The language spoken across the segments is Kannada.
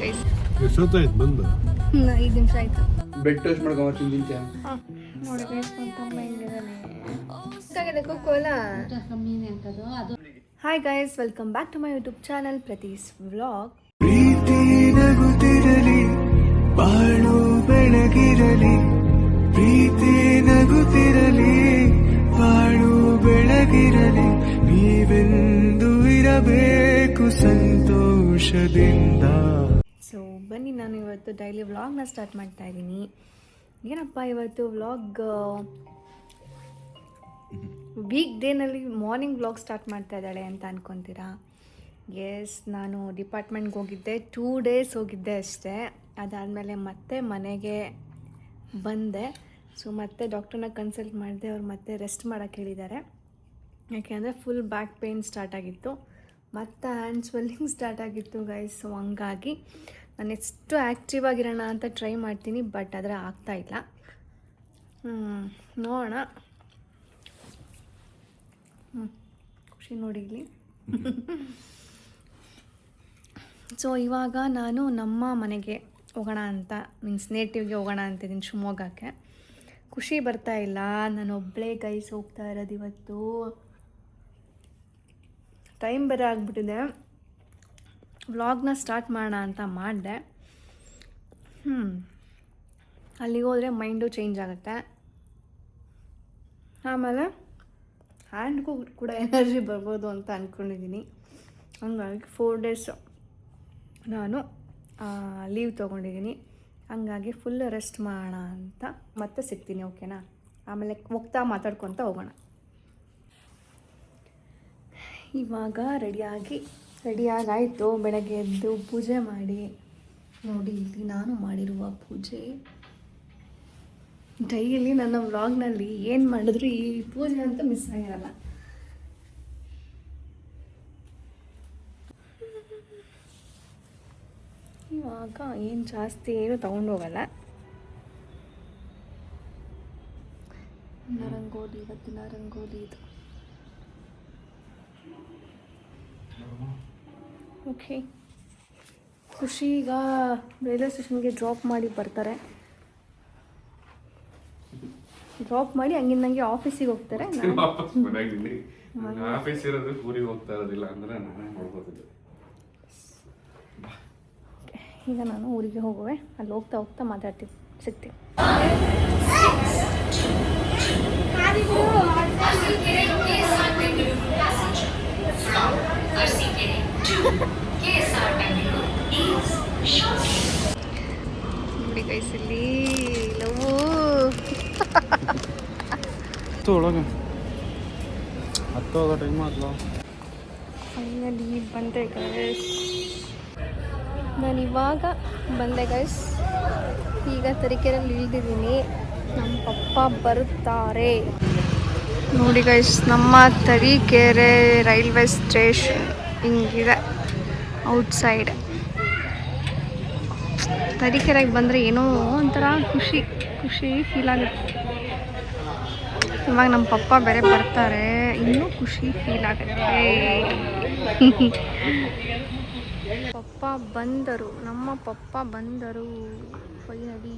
ಗೈಸ್. ಎಷ್ಟೊತ್ತಾಯ್ತು ಬಂದು? 5 ನಿಮಿಷ ಆಯ್ತು. ಬೆಡ್ ಟೋಸ್ಟ್ ಮಾಡ್ಕೊಂಬರ್ತೀನಿ ತಿಂತೀಯ? ನೋಡಿ ಗೈಸ್, ನನ್ನ ತಮ್ಮ ಹೆಂಗಿದ್ದಾನೆ. ಸಾಗಿದೆ ಕೋಕೋಲಾ. Hi guys, welcome back to my YouTube channel Prathi's vlog. ಪ್ರೀತಿ ನಗುತ್ತಿರಲಿ, ಬಾಳು ಬೆಳಗಿರಲಿ. ಪ್ರೀತಿ ನಗುತ್ತಿರಲಿ, ಬಾಳು ಬೆಳಗಿರಲಿ. ನೀವೆಂದು ಇರಬೇಕು ಸಂತೋಷದಿಂದ. ಸೊ ಬನ್ನಿ, ನಾನು ಇವತ್ತು ಡೈಲಿ ವ್ಲಾಗ್ನ ಸ್ಟಾರ್ಟ್ ಮಾಡ್ತಾ ಇದ್ದೀನಿ. ಏನಪ್ಪ ಇವತ್ತು ವ್ಲಾಗ್ ವೀಕ್ ಡೇನಲ್ಲಿ ಮಾರ್ನಿಂಗ್ ವ್ಲಾಗ್ ಸ್ಟಾರ್ಟ್ ಮಾಡ್ತಾ ಇದ್ದಾಳೆ ಅಂತ ಅನ್ಕೊತೀರಾ? ಎಸ್, ನಾನು ಡಿಪಾರ್ಟ್ಮೆಂಟ್ಗೆ ಹೋಗಿದ್ದೆ, 2 ಡೇಸ್ ಹೋಗಿದ್ದೆ ಅಷ್ಟೇ. ಅದಾದಮೇಲೆ ಮತ್ತೆ ಮನೆಗೆ ಬಂದೆ. ಸೊ ಮತ್ತೆ ಡಾಕ್ಟ್ರನ್ನ ಕನ್ಸಲ್ಟ್ ಮಾಡಿದೆ. ಅವ್ರು ಮತ್ತೆ ರೆಸ್ಟ್ ಮಾಡೋಕ್ಕೆ ಹೇಳಿದ್ದಾರೆ. ಯಾಕೆಂದರೆ ಫುಲ್ ಬ್ಯಾಕ್ ಪೇಯ್ನ್ ಸ್ಟಾರ್ಟ್ ಆಗಿತ್ತು, ಮತ್ತು ಹ್ಯಾಂಡ್ ಸ್ವೆಲ್ಲಿಂಗ್ ಸ್ಟಾರ್ಟ್ ಆಗಿತ್ತು ಗೈಸ್. ಸೊ ಹಂಗಾಗಿ ನಾನು ಎಷ್ಟು ಆ್ಯಕ್ಟಿವ್ ಆಗಿರೋಣ ಅಂತ ಟ್ರೈ ಮಾಡ್ತೀನಿ, ಬಟ್ ಆದರೆ ಆಗ್ತಾಯಿಲ್ಲ. ನೋಡೋಣ. ಖುಷಿ ನೋಡಿ ಇಲ್ಲಿ. ಸೊ ಇವಾಗ ನಾನು ನಮ್ಮ ಮನೆಗೆ ಹೋಗೋಣ ಅಂತ, ಮೀನ್ಸ್ ನೇಟಿವ್ಗೆ ಹೋಗೋಣ ಅಂತಿದ್ದೀನಿ, ಶಿವಮೊಗ್ಗಕ್ಕೆ. ಖುಷಿ ಬರ್ತಾ ಇಲ್ಲ, ನಾನು ಒಬ್ಬಳೇ ಗೈಸ್ ಹೋಗ್ತಾ ಇರೋದು ಇವತ್ತು. ಟೈಮ್ ಬೇರೆ ಆಗಿಬಿಟ್ಟಿದೆ. ವ್ಲಾಗ್ನ ಸ್ಟಾರ್ಟ್ ಮಾಡೋಣ ಅಂತ ಮಾಡಿದೆ. ಅಲ್ಲಿಗೆ ಹೋದರೆ ಮೈಂಡು ಚೇಂಜ್ ಆಗುತ್ತೆ. ಆಮೇಲೆ ಹ್ಯಾಂಡ್ಗೂ ಕೂಡ ಎನರ್ಜಿ ಬರ್ಬೋದು ಅಂತ ಅಂದ್ಕೊಂಡಿದ್ದೀನಿ. ಹಂಗಾಗಿ 4 ಡೇಸ್ ನಾನು ಲೀವ್ ತೊಗೊಂಡಿದ್ದೀನಿ. ಹಂಗಾಗಿ ಫುಲ್ ರೆಸ್ಟ್ ಮಾಡೋಣ ಅಂತ ಮತ್ತೆ ಸಿಗ್ತೀನಿ, ಓಕೆನಾ? ಆಮೇಲೆ ಹೋಗ್ತಾ ಮಾತಾಡ್ಕೊತ ಹೋಗೋಣ. ಇವಾಗ ರೆಡಿಯಾಗಾಯಿತು. ಬೆಳಗ್ಗೆ ಎದ್ದು ಪೂಜೆ ಮಾಡಿ, ನೋಡಿ ಇಲ್ಲಿ ನಾನು ಮಾಡಿರುವ ಪೂಜೆ. ಡೈಲಿ ನನ್ನ ವ್ಲಾಗ್ನಲ್ಲಿ ಏನು ಮಾಡಿದ್ರು ಈ ಪೂಜೆ ಅಂತ ಮಿಸ್ ಆಗಿರಲ್ಲ. ಇವಾಗ ಏನು ಜಾಸ್ತಿ ಏನು ತಗೊಂಡು ಹೋಗಲ್ಲ. ರಂಗೋಲಿ, ಇವತ್ತಿನ ರಂಗೋಲಿ ಇದು. ಓಕೆ, ಖುಷಿ ಈಗ ರೈಲ್ವೆ ಸ್ಟೇಷನ್ಗೆ ಡ್ರಾಪ್ ಮಾಡಿ ಬರ್ತಾರೆ. ಡ್ರಾಪ್ ಮಾಡಿ ಹಂಗಿಂದಂಗೆ ಆಫೀಸಿಗೆ ಹೋಗ್ತಾರೆ. ಆಫೀಸ್ ಇರೋದು ಊರಿಗೆ ಹೋಗ್ತಾ ಇರೋದಿಲ್ಲ ಅಂದ್ರೆ ನಾನೇ ಮಾಡ್ಬೋದಿಲ್ಲ. ಈಗ ನಾನು ಊರಿಗೆ ಹೋಗುವೆ. ಅಲ್ಲಿ ಹೋಗ್ತಾ ಮಾತಾಡ್ತೀವಿ, ಸಿಗ್ತೀವಿ. ನೋಡಿ ಗೈಸ್, ಇಲ್ಲಿ ಲವ್ವು ಒಳಗೆ ಹತ್ತೋಗ ಟೈಮ್ ಆಗ್ಲೋ. ಫೈನಲಿ ಬಂದೆ ಗೈಸ್. ನಾನು ಇವಾಗ ಬಂದೆ ಗೈಸ್. ಈಗ ತರೀಕೆರೆಯಲ್ಲಿ ಇಳಿದಿದ್ದೀನಿ. ನಮ್ಮ ಪಪ್ಪ ಬರುತ್ತಾರೆ. ನೋಡಿ ಗೈಸ್, ನಮ್ಮ ತರೀಕೆರೆ ರೈಲ್ವೆ ಸ್ಟೇಷನ್ ಹಿಂಗಿದೆ ಔಟ್ಸೈಡ್. ತರೀಕೆರೆಗೆ ಬಂದರೆ ಏನೋ ಒಂಥರ ಖುಷಿ ಫೀಲ್ ಆಗುತ್ತೆ. ಇವಾಗ ನಮ್ಮ ಪಪ್ಪ ಬೇರೆ ಬರ್ತಾರೆ, ಇನ್ನೂ ಖುಷಿ ಫೀಲ್ ಆಗುತ್ತೆ. ನಮ್ಮ ಪಪ್ಪ ಬಂದರು ಫೈನಲಿ.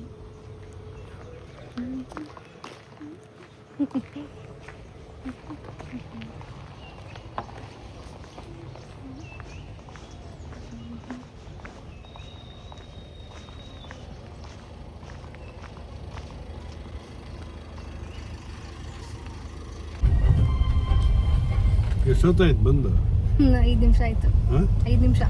ಎಷ್ಟೊತ್ತಾಯ್ತು ಬಂದು? 5 ನಿಮಿಷ ಆಯಿತು. 5 ನಿಮಿಷ.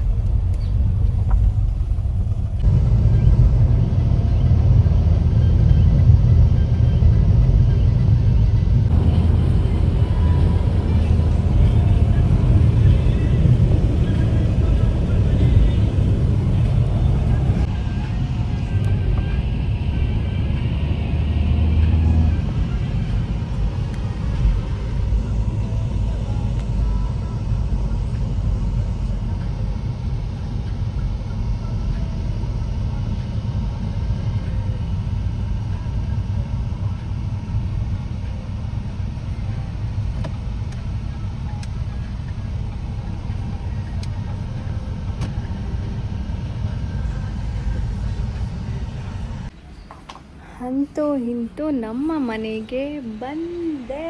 ಅಂತೂ ಇಂತೂ ನಮ್ಮ ಮನೆಗೆ ಬಂದೆ.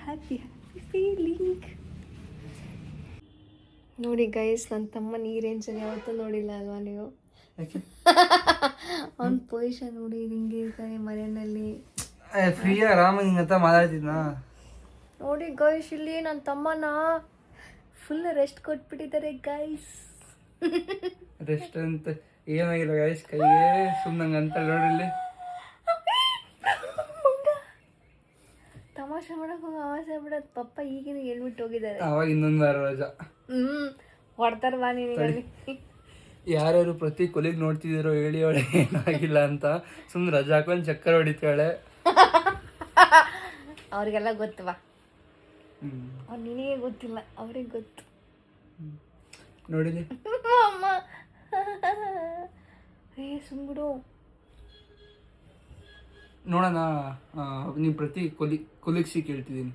Happy feeling. ನೋಡಿ ಗೈಸ್, ನನ್ನ ತಮ್ಮನ ಈ ರೇಂಜಲ್ಲಿ ಯಾವತ್ತೂ ನೋಡಿಲ್ಲ ಅಲ್ವಾ ನೀವು? ಅವ್ನ ಪೊಸಿಷನ್ ನೋಡಿ, ಹಿಂಗೆ ಇರ್ತಾನೆ ಮನೆಯಲ್ಲಿ. ಫ್ರೀ ಆರಾಮಾಗಿ ಹಿಂಗಂತ ಮಾತಾಡ್ತಿದ್ನ. ನೋಡಿ ಗೈಸ್, ಇಲ್ಲಿ ನನ್ನ ತಮ್ಮನ ಫುಲ್ ರೆಸ್ಟ್ ಕೊಟ್ಬಿಟ್ಟಿದ್ದಾರೆ ಗೈಸ್. ರೆಸ್ಟ್ ಅಂತ ಏನಾಗಿಲ್ಲ ಗೈಸ್, ಕೈಗೆ ಸುಮ್ಮನೆ ಅಂತ ನೋಡಿಲ್ಲಿ ತಮಾಷೆ ಮಾಡಕ್ ಹೋಗಿ ಆವಾಸೆ ಬಿಡೋದು. ಪಪ್ಪ ಈಗಿನ ಹೇಳ್ಬಿಟ್ಟು ಹೋಗಿದ್ದಾರೆ. ಅವಾಗ ಇನ್ನೊಂದು ವಾರ ರಜಾ. ಹೊಡ್ತಾರ ಬಾ ನಿನಗಲ್ಲಿ. ಯಾರ್ಯಾರು ಪ್ರತಿ ಕೊಲಿಗ್ ನೋಡ್ತಿದ್ದೀರೋ ಹೇಳಿ ಅವಳೆ ಏನಾಗಿಲ್ಲ ಅಂತ. ಸುಮ್ಮನೆ ರಜಾ ಹಾಕೊಂಡು ಚಕ್ಕರ್ ಹೊಡಿತಾಳೆ. ಅವ್ರಿಗೆಲ್ಲ ಗೊತ್ತವಾ? ಅವ್ರು ನಿನಗೆ ಗೊತ್ತಿಲ್ಲ, ಅವ್ರಿಗೆ ಗೊತ್ತು. ನೋಡಿಲಿ ಅಮ್ಮ ಸುಮ್ಬಿಡು. ನೋಡೋಣ. ನೀವು ಪ್ರತಿ ಕೊಲಿಗ್ಸಿ ಕೇಳ್ತಿದ್ದೀನಿ.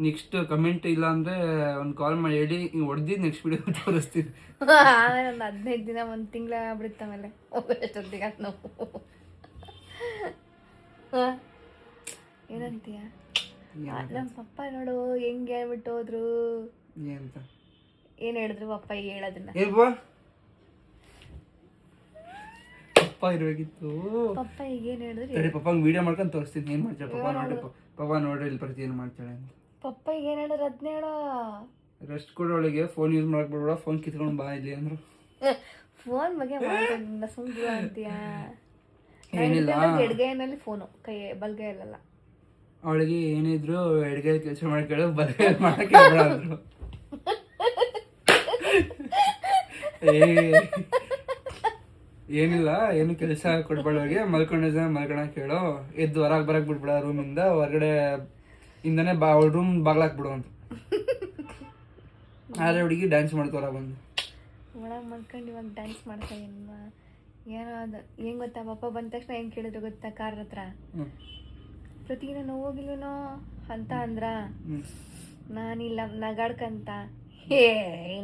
ನೆಕ್ಸ್ಟ್ ಕಮೆಂಟ್ ಇಲ್ಲ ಅಂದರೆ ಒಂದು ಕಾಲ್ ಮಾಡಿ ಹೇಳಿ, ಹಿಂಗೆ ಹೊಡೆದಿದ್ದು ನೆಕ್ಸ್ಟ್ ವಿಡಿಯೋ ತೋರಿಸ್ತೀನಿ. ಆಮೇಲೆ ಒಂದು 15 ದಿನ, 1 ತಿಂಗಳ ಆಗ್ಬಿಡುತ್ತೆ. ಆಮೇಲೆ ಹೋಗೋಷ್ಟೊತ್ತಿಗೆ ನಾವು ಏನಂತೀಯ? ನಮ್ಮ ಪಪ್ಪ ನೋಡು ಹೆಂಗೆ ಹೇಳ್ಬಿಟ್ಟು ಹೋದ್ರು. ಏನಂತ ಏನು ಹೇಳಿದ್ರು ಪಪ್ಪ? ಈಗ ಹೇಳೋದನ್ನ ಪಪ್ಪ ಇರಬೇಕಿತ್ತು. ಪಪ್ಪ ಈಗ ಏನು ಹೇಳಿದ್ರು? ಸರಿ, ಪಪ್ಪಂಗೆ ವಿಡಿಯೋ ಮಾಡ್ಕೊಂಡು ತೋರಿಸ್ತೀನಿ ಏನು ಮಾಡ್ತಾರೆ. ಪಪ್ಪ ನೋಡ್ರಿ ಇಲ್ಲಿ ಪ್ರತಿ ಏನು ಮಾಡ್ತಾಳೆ ಅಂತ. ಪಪ್ಪ ಈಗ ಏನು ಹೇಳಿದ್ರು ಅದನ್ನೇ ಹೇಳೋ. ರೆಸ್ಟ್ ಕೊಡೋಳಿಗೆ ಫೋನ್ ಯೂಸ್ ಮಾಡಕ್ ಬಿಡ್ಬೇಡ, ಫೋನ್ ಕಿತ್ಕೊಂಡು ಬಾ ಇಲ್ಲಿ ಅಂದ್ರು. ಫೋನ್ ಬಗ್ಗೆ ಮಾತಾಡಿಲ್ಲ, ಸುಮ್ಮನೆ ಅಂತೀಯ? ಏನಿಲ್ಲ, ಎಡಗೈನಲ್ಲಿ ಫೋನು, ಕೈ ಬಲ್ಗೈಯಲ್ಲ. ಅವಳಿಗೆ ಏನಿದ್ರು ಎಡಗೈ ಕೆಲಸ ಮಾಡ್ಕೊಳ್ಳೋ, ಬಲಗೈ ಮಾಡಕ್ಕೆ ಅಂದ್ರು. ಏನಿಲ್ಲ, ಏನು ಕೆಲಸ ಕೊಡ್ಬೇಡವ್ರಿಗೆ. ಮಲ್ಕೊಂಡ ಮಲ್ಕೊಳಕ್ ಹೇಳೋ, ಎದ್ದು ಹೊರಗೆ ಬರಕ್ ಬಿಡ್ಬೇಡ ರೂಮಿಂದ. ಹೊರಗಡೆ ಇಂದನೇ ಅವಳ ರೂಮ್ ಬಾಗ್ಲಾಕ್ಬಿಡು ಅಂತ. ಆದ್ರೆ ಹುಡುಗಿ ಡ್ಯಾನ್ಸ್ ಮಾಡ್ತಾರ ಬಂದು ಒಳಗೆ ಮಲ್ಕೊಂಡು ಇವಾಗ ಡ್ಯಾನ್ಸ್ ಮಾಡ್ತಾ ಏನೋ ಅದು. ಏನು ಗೊತ್ತಾ, ಪಪ್ಪ ಬಂದ ತಕ್ಷಣ ಏನು ಕೇಳಿದ್ರು ಗೊತ್ತಾ? ಕಾರ್ ಹತ್ರ ಪ್ರತಿದಿನ ನೋವು ಹೋಗಿಲ್ವೇನೋ ಅಂತ ಅಂದ್ರ. ನಾನಿಲ್ಲ ನಗಾಡ್ಕಂತ,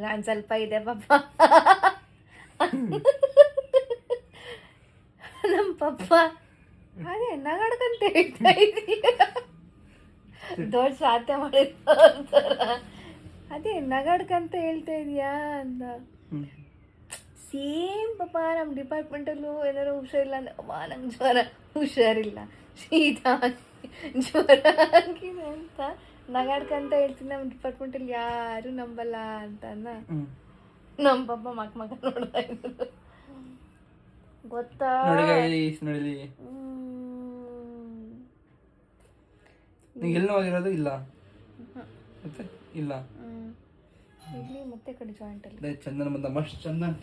ನಾನು ಸ್ವಲ್ಪ ಇದೆ ಪಪ್ಪ. ನಮ್ಮ ಪಪ್ಪ ಅದೇ ನಗಾಡ್ಕಂತ ಹೇಳ್ತಾ ಇದೀಯ, ದೊಡ್ಡ ಸಾಧ್ಯ ಮಾಡಿದ ಅದೇ ನಗಾಡ್ಕಂತ ಹೇಳ್ತಾ ಇದೀಯಾ ಅಂತ. ಸೇಮ್ ಪಾಪ ನಮ್ಮ ಡಿಪಾರ್ಟ್ಮೆಂಟಲ್ಲೂ ಏನಾದ್ರು ಹುಷಾರಿಲ್ಲ ಅಂದರೆ, ಅಮ್ಮ ನಂಗೆ ಹುಷಾರಿಲ್ಲ, ಶೀತ ಜ್ವರ ಆಗಿದೆ ಅಂತ ನಗಾಡ್ಕಂತ ಹೇಳ್ತೀನಿ. ನಮ್ಮ ಡಿಪಾರ್ಟ್ಮೆಂಟಲ್ಲಿ ಯಾರು ನಂಬಲ್ಲ ಅಂತ ನಮ್ಮ ಪಪ್ಪ ಮಕ್ಕ ನೋಡ್ತಾ ಇದ್ರು ಗೊತ್ತಾ? ಎಲ್ಲಿ ಹೋಗಿರೋದು? ಇಲ್ಲ ಇಲ್ಲ, ಇಲ್ಲಿ ಮತ್ತೆ ಕಡೆ ಜಾಯಿಂಟಲ್ಲಿ ಚಂದನ್ ಬಂದ. ಮಸ್ತ್ ಚಂದನ್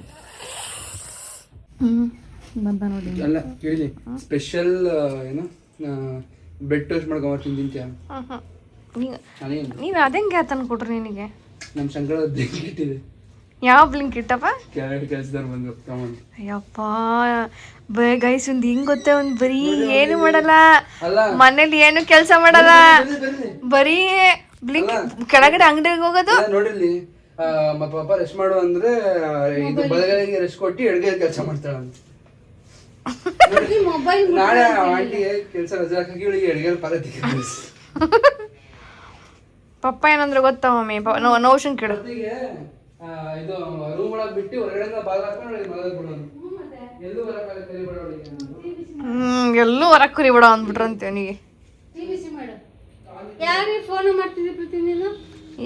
ಬಂದ ನೋಡಿ. ಅಲ್ಲ ಕೇಳಿ, ಸ್ಪೆಷಲ್ ಏನು ಬೆಡ್ ಟೋಸ್ಟ್ ಮಾಡ್ಕೊಂಬರ್ತೀನಿ ತಿಂತೀಯ? ನೀನು ಅದಂಗೆ ತಂದು ಕೊಟ್ರಿ ನಿನಗೆ? ನಮ್ಮ ಶಂಕರ ಇಟ್ಟಿದೆ. ಯಾವ ಬ್ಲಿಂಕ್ ಇಟ್ಟಪ್ಪ? ಕೆಲಸದವ್ರು ಬಂದು ತಗೊಂಡು. ಅಯ್ಯಪ್ಪ ಗೈಸ್, ಒಂದು ಹಿಂಗ್ ಗೊತ್ತೇ, ಒಂದು ಬರೀ ಏನು ಮಾಡಲ್ಲ ಮನೇಲಿ, ಏನು ಕೆಲಸ ಮಾಡಲ್ಲ, ಬರೀ ಬ್ಲಿಂಕ್ ಕೆಳಗಡೆ ಅಂಗಡಿಗೆ ಹೋಗೋದು. ನೋಡಿರ್ಲಿ, ಪಾಪ ರೆಸ್ಟ್ ಮಾಡು ಅಂದ್ರೆ ಇದು ಬಲಗೈಗೆ ರೆಸ್ಟ್ ಕೊಟ್ಟು ಎಡಗೈ ಕೆಲಸ ಮಾಡ್ತಾಳ ಅಂತ. ನಾಳೆ ಆಂಟಿಗೆ ಕೆಲಸ ರಜೆ ಹಾಕಿ ಇವಳಿಗೆ ಎಡಗೈ ಪರತಿ. ಪಪ್ಪ ಏನಂದ್ರೆ ಗೊತ್ತಾ ಮಮ್ಮಿ? ನೋಷನ್ ಕೇಳು. ಇದು ರೂಮ್ ಒಳಗೆ ಬಿಟ್ಟು ಹೊರಗಡೆ ಬಾಲ್ ಹಾಕೊಂಡು ಮಲಗ್ ಬಿಡೋದು. ಎಲ್ಲೂ ಹೊರಗೆ ಕುರಿಬೇಡ ಅಂದ್ಬಿಟ್ರಂತೆ ಅವನಿಗೆ.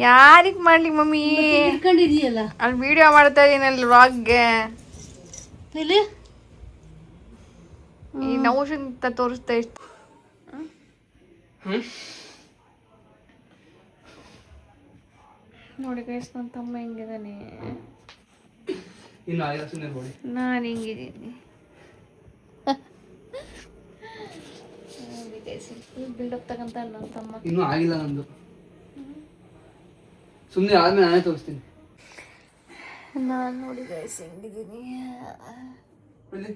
ಯಾರಿಗೆ ಮಾಡ್ಲಿ ಮಮ್ಮಿ? ಅಲ್ಲಿ ವಿಡಿಯೋ ಮಾಡ್ತಾ ಇದೀನಲ್ಲಿ ವ್ಲಾಗ್ಗೆ. ಈ ನೋಷನ್ ತೋರಿಸ್ತಾ ಇಷ್ಟ. ನೋಡಿ ಗೈಸ್, ನನ್ನ ತಮ್ಮ ಹೆಂಗಿದಾನೆ, ನಾನು ಹೆಂಗಿದ್ದೀನಿ. ಬಿಲ್ಡಪ್ ತಗಂತ ನನ್ನ ತಮ್ಮ. ಇನ್ನೂ ಆಗಿಲ್ಲ ನಂದು, ಸುಮ್ಮನೆ ಆದ್ಮೇಲೆ ನಾನೇ ತೋರಿಸ್ತೀನಿ. ನಾನು ನೋಡಿ ಗೈಸ್ ಹೆಂಗಿದ್ದೀನಿ. ಇಲ್ಲಿ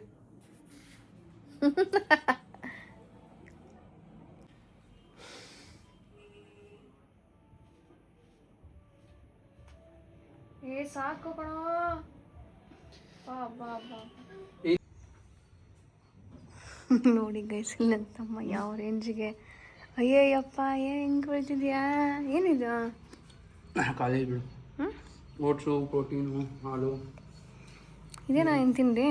ಏ ಸಾಕು ಕಣೋ. ಬಾ ಬಾ ಬಾ. ನೋಡಿ ಗೈಸ್ ಇಲ್ಲ ತಮ್ಮ ಯಾವ ರೇಂಜಿಗೆ. ಅಯ್ಯಯ್ಯಪ್ಪ ಹೆಂಗೆ ಬೆಳ್ತಿದ್ಯಾ? ಏನಿದು? ಕಾಲೇಜ್ ಬಿಡು. ಓಟ್ಸು, ಪ್ರೋಟೀನು, ಹಾಲು. ಇದೇನಾ ಏನು ತಿಂಡಿ?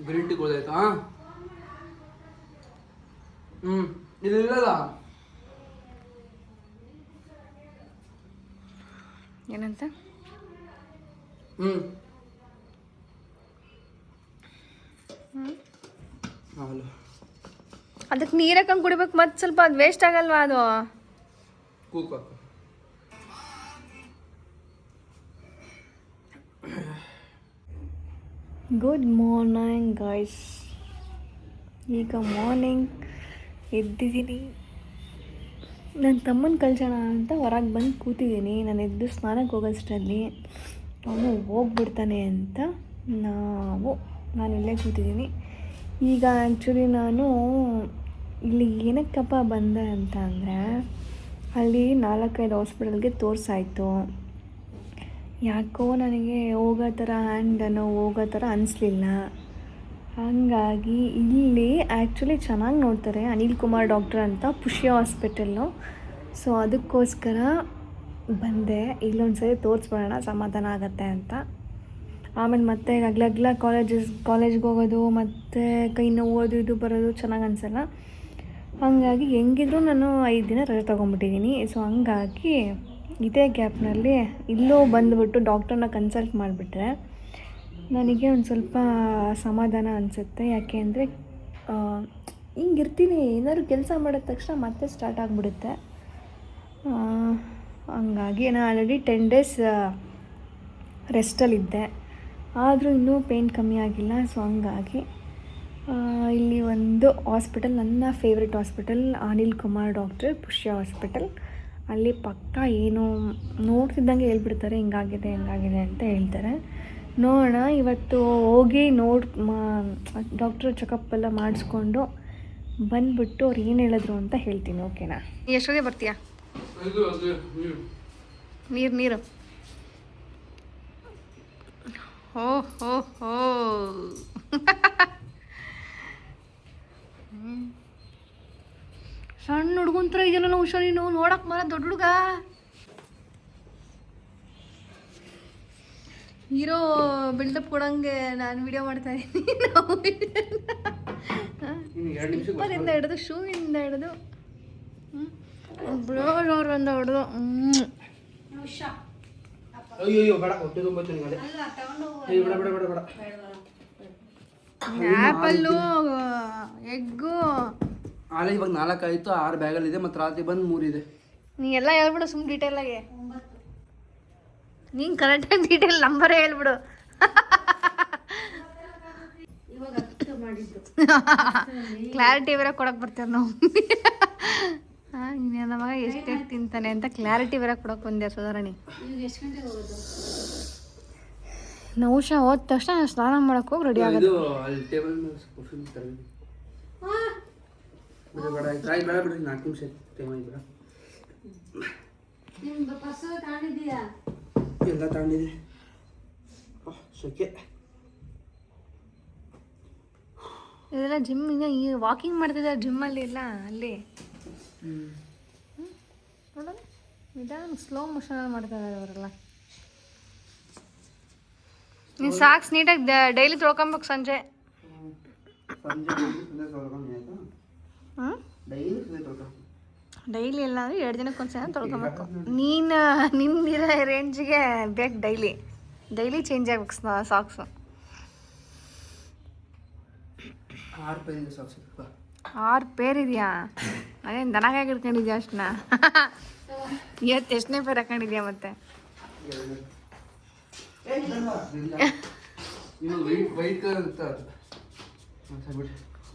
ಗ್ರೀನ್ ಟೀ ಗೊತ್ತಾಯ್ತಾ? ಇದಿಲ್ಲಲ್ಲ. ಏನಂತ? ಹಾಲು. ಅದಕ್ಕೆ ನೀರು ಹಾಕಂಗೆ ಕುಡಿಬೇಕು, ಮತ್ತೆ ಸ್ವಲ್ಪ ಅದು ವೇಸ್ಟ್ ಆಗಲ್ವಾ ಅದು? ಕೂಕ್ ಹಾಕು. Good morning guys. ಈಗ ಮಾರ್ನಿಂಗ್ ಎದ್ದಿದ್ದೀನಿ. ನನ್ನ ತಮ್ಮನ ಕಳ್ಸೋಣ ಅಂತ ಹೊರಗೆ ಬಂದು ಕೂತಿದ್ದೀನಿ. ನಾನು ಎದ್ದು ಸ್ನಾನಕ್ಕೆ ಹೋಗೋಷ್ಟರಲ್ಲಿ ಅವನು ಹೋಗ್ಬಿಡ್ತಾನೆ ಅಂತ ನಾನು ಇಲ್ಲೇ ಕೂತಿದ್ದೀನಿ. ಈಗ ಆ್ಯಕ್ಚುಲಿ ನಾನು ಇಲ್ಲಿ ಏನಕ್ಕಪ್ಪ ಬಂದೆ ಅಂತ ಅಂದರೆ, ಅಲ್ಲಿ 4-5 ಹಾಸ್ಪಿಟಲ್ಗೆ ತೋರಿಸಾಯ್ತು. ಯಾಕೋ ನನಗೆ ಹೋಗೋ ಥರ ಹೋಗೋ ಥರ ಅನಿಸ್ಲಿಲ್ಲ. ಹಾಗಾಗಿ ಇಲ್ಲಿ ಆ್ಯಕ್ಚುಲಿ ಚೆನ್ನಾಗಿ ನೋಡ್ತಾರೆ, ಅನಿಲ್ ಕುಮಾರ್ ಡಾಕ್ಟ್ರ್ ಅಂತ, ಪುಷ್ಯ ಹಾಸ್ಪಿಟಲ್ಲು. ಸೊ ಅದಕ್ಕೋಸ್ಕರ ಬಂದೆ, ಇಲ್ಲೊಂದು ಸರಿ ತೋರಿಸ್ಬಿಡೋಣ, ಸಮಾಧಾನ ಆಗುತ್ತೆ ಅಂತ. ಆಮೇಲೆ ಮತ್ತೆ ಹಗ್ಲಗ್ಲ ಕಾಲೇಜ್ಗೆ ಹೋಗೋದು ಮತ್ತು ಕೈ ನೋವು ಇದು ಬರೋದು ಚೆನ್ನಾಗಿ ಅನಿಸಲ್ಲ. ಹಾಗಾಗಿ ಹೆಂಗಿದ್ರು ನಾನು 5 ದಿನ ರಜೆ ತೊಗೊಂಬಿಟ್ಟಿದ್ದೀನಿ. ಸೊ ಹಂಗಾಗಿ ಇದೇ ಗ್ಯಾಪ್ನಲ್ಲಿ ಇಲ್ಲೂ ಬಂದುಬಿಟ್ಟು ಡಾಕ್ಟ್ರನ್ನ ಕನ್ಸಲ್ಟ್ ಮಾಡಿಬಿಟ್ರೆ ನನಗೆ ಒಂದು ಸ್ವಲ್ಪ ಸಮಾಧಾನ ಅನಿಸುತ್ತೆ. ಯಾಕೆ ಅಂದರೆ ಹಿಂಗಿರ್ತೀನಿ, ಏನಾದ್ರು ಕೆಲಸ ಮಾಡಿದ ತಕ್ಷಣ ಮತ್ತೆ ಸ್ಟಾರ್ಟ್ ಆಗಿಬಿಡುತ್ತೆ. ಹಂಗಾಗಿ ನಾನು ಆಲ್ರೆಡಿ 10 ಡೇಸ್ ರೆಸ್ಟಲ್ಲಿದ್ದೆ, ಆದರೂ ಇನ್ನೂ ಪೇಯ್ನ್ ಕಮ್ಮಿ ಆಗಿಲ್ಲ. ಸೊ ಹಂಗಾಗಿ ಇಲ್ಲಿ ಒಂದು ಹಾಸ್ಪಿಟಲ್, ನನ್ನ favourite hospital Anil Kumar doctor, Pushya hospital. ಅಲ್ಲಿ ಪಕ್ಕ ಏನು ನೋಡ್ತಿದ್ದಂಗೆ ಹೇಳ್ಬಿಡ್ತಾರೆ, ಹಿಂಗಾಗಿದೆ ಅಂತ ಹೇಳ್ತಾರೆ. ನೋಡೋಣ, ಇವತ್ತು ಹೋಗಿ ಡಾಕ್ಟ್ರು ಚೆಕಪ್ ಎಲ್ಲ ಮಾಡಿಸ್ಕೊಂಡು ಬಂದುಬಿಟ್ಟು ಅವ್ರು ಏನು ಹೇಳಿದ್ರು ಅಂತ ಹೇಳ್ತೀನಿ. ಓಕೆನಾ? ಎಷ್ಟೊತ್ತಿಗೆ ಬರ್ತೀಯಾ? ನೀರು ಹೋ ಹೋ ಹೋ. ಸಣ್ಣ ಹುಡುಗಂತರ ಇದೆಲ್ಲ ನಾವು ಹುಷಾರಿ, ನಾವು ನೋಡಕ್ಕೆ ಬರ ದೊಡ್ಡ ಹುಡುಗ. ಹೀರೋ ಬಿಲ್ಡಪ್ ಕೊಡಂಗೆ ನಾನು ವಿಡಿಯೋ ಮಾಡ್ತಾ ಇದ್ದೀನಿ. ಸ್ಲಿಪ್ಪರಿಂದ ಹಿಡಿದು ಶೂವಿಂದ ಹಿಡಿದು ಬ್ರೋರಿಂದ ಹಿಡಿದು ಅಯ್ಯೋ ಬೇಡ, ಹೊಟ್ಟೆ ತುಂಬ ಬೇಡ. Apple, egg. ಆಲೆ ಇವಾಗ 4 ಆಯಿತು, 6 ಬ್ಯಾಗಲ್ಲಿದೆ, ಮತ್ತು ರಾತ್ರಿ ಬಂದು 3 ಇದೆ. ನೀ ಎಲ್ಲ ಹೇಳ್ಬಿಡು ಸುಮ್ಮನೆ ಡೀಟೇಲಾಗಿ. ನೀನು ಕರೆಕ್ಟಾಗಿ ಡೀಟೇಲ್ ನಂಬರೇ ಹೇಳ್ಬಿಡು. ಕ್ಲಾರಿಟಿ ಬೇರೆ ಕೊಡಕ್ಕೆ ಬರ್ತೀವಿ ನಾವು. ಇನ್ನೇನು ನಮಗ ಎಷ್ಟು ತಿಂತಾನೆ ಅಂತ ಕ್ಲಾರಿಟಿ ಬೇರೆ ಕೊಡಕ್ಕೆ ಬಂದೆ ಸುಧಾರಣಿ. ನೌಶ ಹೋದ ತಕ್ಷಣ ಸ್ನಾನ ಮಾಡಕ್ಕೆ ಹೋಗಿ ರೆಡಿ ಆಗೋದು. ಎಲ್ಲ ತಗೊಂಡಿದೆ. ಇದೆಲ್ಲ ಜಿಮ್, ಈಗ ಈ ವಾಕಿಂಗ್ ಮಾಡ್ತಿದ್ದಾರೆ ಜಿಮ್ಮಲ್ಲಿ ಇಲ್ಲ ಅಲ್ಲಿ. ನೋಡೋಣ, ನಿಧಾನ ಸ್ಲೋ ಮೋಷನಲ್ಲಿ ಮಾಡ್ತಾರೆ ಅವರೆಲ್ಲ. ನೀನು ಸಾಕ್ಸ್ ನೀಟಾಗಿ ಡೈಲಿ ತೊಳ್ಕೊಬೇಕು ಸಂಜೆ. ಡೈಲಿ ಇಲ್ಲ ಅಂದರೆ 2 ದಿನಕ್ಕೊಂದ್ಸಲ ತೊಳ್ಕೊಬೇಕು. ನಿಂದಿರೋ ರೇಂಜಿಗೆ ಬೇಕು ಡೈಲಿ ಚೇಂಜ್ ಆಗ್ಬೇಕು ಸಾಕ್ಸು. 6 ಪೇರ್ ಇದೆಯಾ? ಅದೇನು ದನಗಾಗಿ ಇಟ್ಕೊಂಡಿದ್ಯಾ ಅಷ್ಟನ್ನ? ಇವತ್ತು ಎಷ್ಟನೇ ಪೇರ್ ಹಾಕೊಂಡಿದ್ಯಾ ಮತ್ತೆ?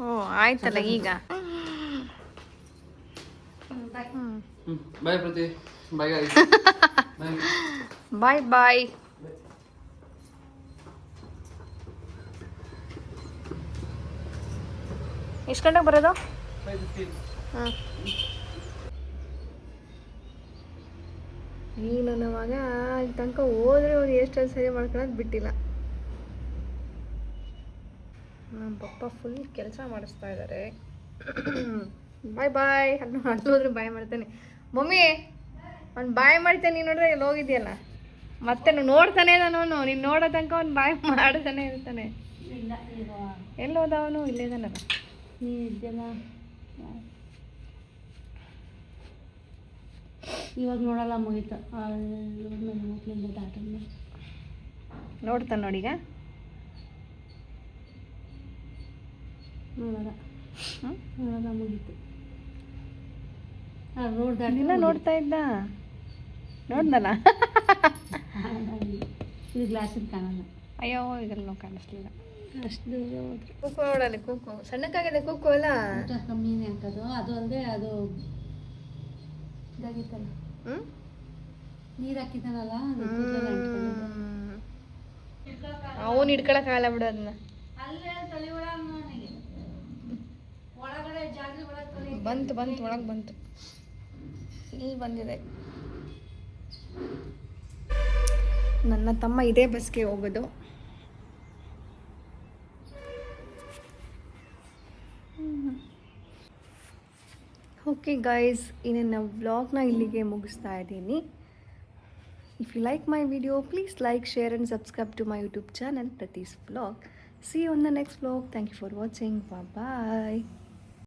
ಓ ಆಯ್ತಲ್ಲ ಈಗ. ಬಾಯ್ ಪ್ರತಿ, ಬಾಯ್ ಬಾಯ್ ಬಾಯ್. ಎಷ್ಟು ಗಂಟೆಗೆ ಬರೋದು? ಹಾಂ, ಈ ನನ್ನ ಮಗ ಅಲ್ಲಿ ತನಕ ಹೋದ್ರೆ ಅವ್ರು ಎಷ್ಟು ಸರಿ ಮಾಡ್ಕೊಳ್ಳೋದು ಬಿಟ್ಟಿಲ್ಲ. ನಮ್ಮ ಪಪ್ಪ ಫುಲ್ ಕೆಲಸ ಮಾಡಿಸ್ತಾ ಇದ್ದಾರೆ. ಬಾಯ್ ಬಾಯ್ ಅಲ್ಲೋದ್ರೆ ಬಾಯ್ ಮಾಡ್ತಾನೆ. ಮಮ್ಮಿ ಅವ್ನು ಬಾಯ್ ಮಾಡ್ತಾನೆ, ನೀನು ನೋಡ್ರೆ ಎಲ್ಲಿ ಹೋಗಿದ್ಯಲ್ಲ, ಮತ್ತೆ ನೋಡ್ತಾನೆ ನಾನು, ನೀನು ನೋಡೋ ತನಕ ಅವ್ನು ಬಾಯ್ ಮಾಡ್ತಾನೆ ಇರ್ತಾನೆ. ಎಲ್ಲಿ ಹೋದ ಅವನು? ಇಲ್ಲೇ ಇದ್ದಾನಲ್ಲ. ಇವಾಗ ನೋಡಲ್ಲ, ಮುಗೀತು. ನೋಡ್ತಾನೆ ನೋಡೀಗ. ನೋಡಲ್ಲ, ಹ್ಞೂ, ನೋಡಲ್ಲ, ಮುಗೀತು. ರೋಡ್ ದಾಟಿ ದಿನ ನೋಡ್ತಾ ಇದ್ದ, ನೋಡ್ದಲ್ಲ. ಇದು ಗ್ಲಾಸಿಂದ ಕಾಣಲ್ಲ. ಅಯ್ಯೋ ಇದೆಲ್ಲ ಕಾಣಿಸ್ಲಿಲ್ಲ. ಅಷ್ಟು ದೂರ ಹೋದ್ರೆ ಕೂಕು ನೋಡಲ್ಲಿ, ಕೂಕು ಸಣ್ಣಕ್ಕಾಗಿದೆ ಕೂಕು ಅಲ್ಲ. ಊಟ ಕಮ್ಮಿನೇ ಹಾಕೋದು. ಅದು ಅಲ್ಲದೆ ಅದು ಇದಾಗಿತ್ತಲ್ಲ, ಹ್ಞೂ, ನೀರು ಹಾಕಿದ್ದಾನಲ್ಲ, ಅದು ಕೂದಲೆಲ್ಲ ಅಂಟ್ಕೊಂಡಿದೆ. ಅವನು ಹಿಡ್ಕೊಳಕ್ಕಾಗಲ್ಲ ಬಿಡು ಅದನ್ನ. ಅಲ್ಲೇ ತಲೆ ಒಳಗಡೆ ಜಾಗರಿ ಒಳಗೆ ಬಂತು ಒಳಗೆ ಬಂತು, ಇಲ್ಲಿ ಬಂದಿದೆ. ನನ್ನ ತಮ್ಮ ಇದೇ ಬಸ್ಗೆ ಹೋಗೋದು. ಓಕೆ ಗೈಸ್, ಈ ನನ್ನ ವ್ಲಾಗ್ನ ಇಲ್ಲಿಗೆ ಮುಗಿಸ್ತಾ ಇದ್ದೀನಿ. If you like my video, please like, share and subscribe to my YouTube channel Pratis Vlog. See you on the next vlog. Thank you for watching. Bye bye.